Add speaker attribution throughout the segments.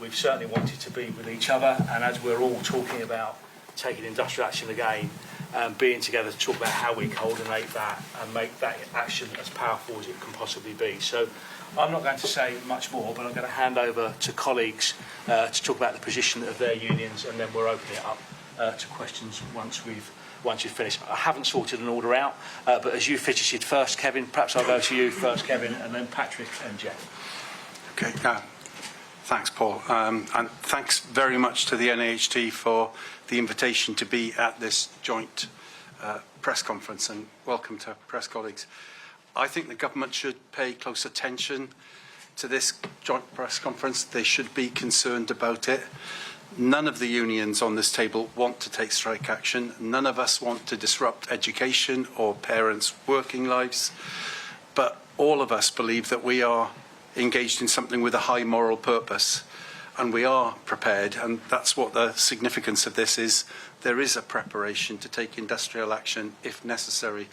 Speaker 1: We've certainly wanted to be with each other, and as we're all talking about taking industrial action again, being together to talk about how we coordinate that and make that action as powerful as it can possibly be. So I'm not going to say much more, but I'm going to hand over to colleagues to talk about the position of their unions, and then we'll open it up to questions once you've finished. I haven't sorted an order out, but as you fidgeted first, Kevin, perhaps I'll go to you first, Kevin, and then Patrick and Jeff.
Speaker 2: Okay. Thanks, Paul. And thanks very much to the NAHT for the invitation to be at this joint press conference, and welcome to press colleagues. I think the government should pay close attention to this joint press conference. They should be concerned about it. None of the unions on this table want to take strike action. None of us want to disrupt education or parents' working lives. But all of us believe that we are engaged in something with a high moral purpose, and we are prepared, and that's what the significance of this is. There is a preparation to take industrial action if necessary.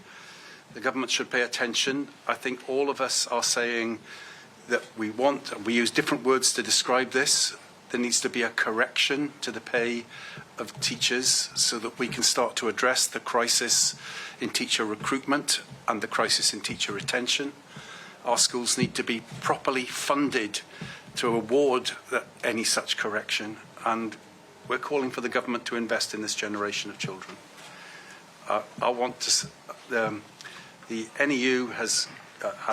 Speaker 2: The government should pay attention. I think all of us are saying that we want, and we use different words to describe this, there needs to be a correction to the pay of teachers so that we can start to address the crisis in teacher recruitment and the crisis in teacher retention. Our schools need to be properly funded to award any such correction, and we're calling for the government to invest in this generation of children. I want to. The NEU has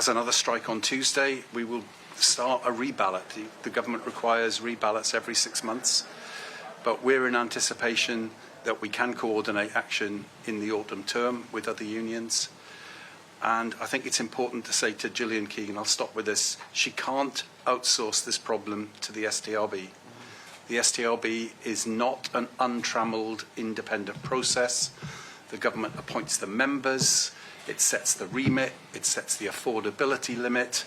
Speaker 2: another strike on Tuesday. We will start a reballot. The government requires reballots every 6 months, but we're in anticipation that we can coordinate action in the autumn term with other unions. And I think it's important to say to Gillian, Keegan, I'll stop with this, she can't outsource this problem to the STRB. The STRB is not an untrammelled independent process. The government appoints the members, it sets the remit, it sets the affordability limit.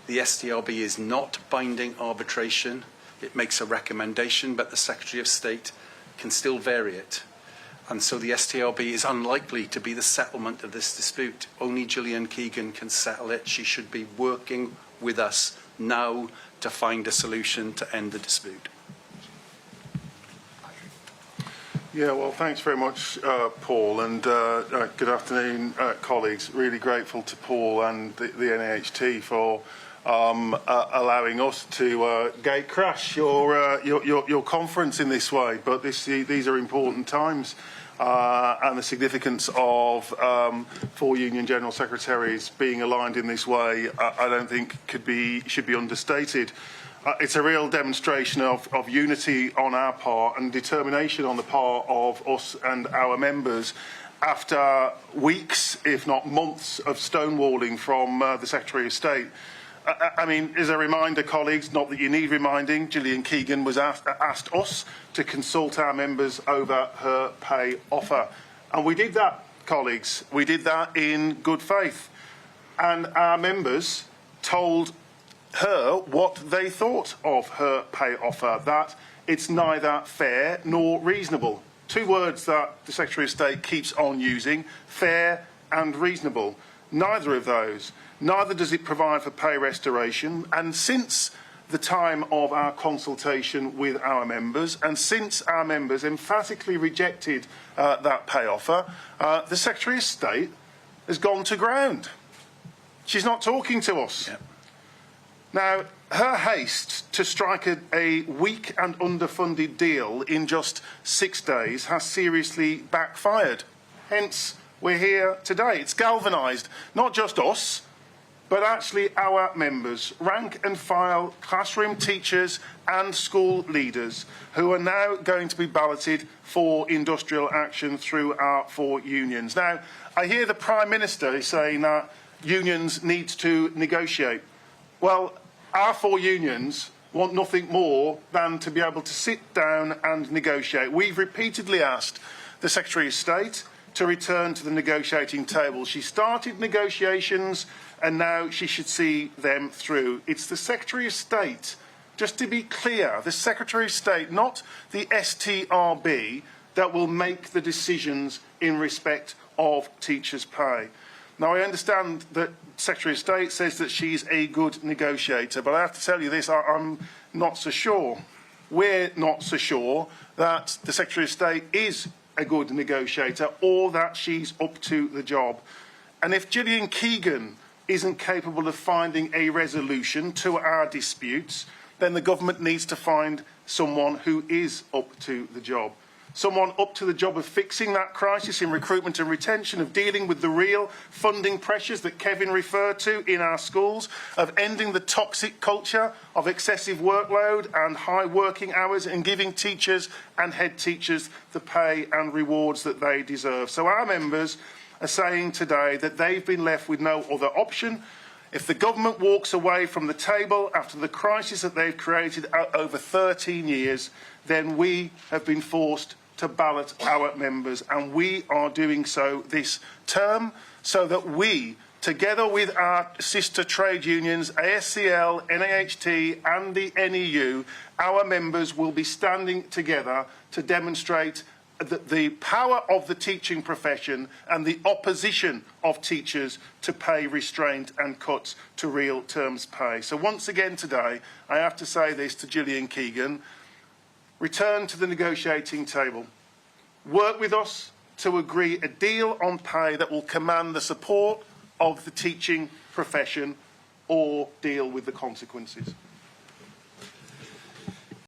Speaker 2: The STRB is not binding arbitration. It makes a recommendation, but the Secretary of State can still vary it. And so the STRB is unlikely to be the settlement of this dispute. Only Gillian Keegan can settle it. She should be working with us now to find a solution to end the dispute.
Speaker 3: Yeah, well, thanks very much, Paul, and good afternoon, colleagues. Really grateful to Paul and the NAHT for allowing us to gate crash your conference in this way. But these are important times, and the significance of 4 union general secretaries being aligned in this way, I don't think should be understated. It's a real demonstration of unity on our part and determination on the part of us and our members after weeks, if not months, of stonewalling from the Secretary of State. I mean, as a reminder, colleagues, not that you need reminding, Gillian Keegan was asked us to consult our members over her pay offer. And we did that, colleagues. We did that in good faith. And our members told her what they thought of her pay offer, that it's neither fair nor reasonable. 2 words that the Secretary of State keeps on using, fair and reasonable. Neither of those. Neither does it provide for pay restoration, and since the time of our consultation with our members, and since our members emphatically rejected that pay offer, the Secretary of State has gone to ground. She's not talking to us. Yep. Now, her haste to strike a weak and underfunded deal in just 6 days has seriously backfired. Hence, we're here today. It's galvanised not just us, but actually our members, rank and file classroom teachers and school leaders, who are now going to be balloted for industrial action through our 4 unions. Now, I hear the Prime Minister is saying that unions need to negotiate. Well, our 4 unions want nothing more than to be able to sit down and negotiate. We've repeatedly asked the Secretary of State to return to the negotiating table. She started negotiations and now she should see them through. It's the Secretary of State, just to be clear, the Secretary of State, not the STRB, that will make the decisions in respect of teachers' pay. Now, I understand that Secretary of State says that she's a good negotiator, but I have to tell you this, I'm not so sure. We're not so sure that the Secretary of State is a good negotiator or that she's up to the job. And if Gillian Keegan isn't capable of finding a resolution to our disputes, then the government needs to find someone who is up to the job. Someone up to the job of fixing that crisis in recruitment and retention, of dealing with the real funding pressures that Kevin referred to in our schools, of ending the toxic culture of excessive workload and high working hours, and giving teachers and head teachers the pay and rewards that they deserve. So our members are saying today that they've been left with no other option. If the government walks away from the table after the crisis that they've created over 13 years, then we have been forced to ballot our members, and we are doing so this term so that we, together with our sister trade unions, ASCL, NAHT and the NEU, our members will be standing together to demonstrate the power of the teaching profession and the opposition of teachers to pay restraint and cuts to real terms pay. So once again today, I have to say this to Gillian Keegan: return to the negotiating table. Work with us to agree a deal on pay that will command the support of the teaching profession, or deal with the consequences.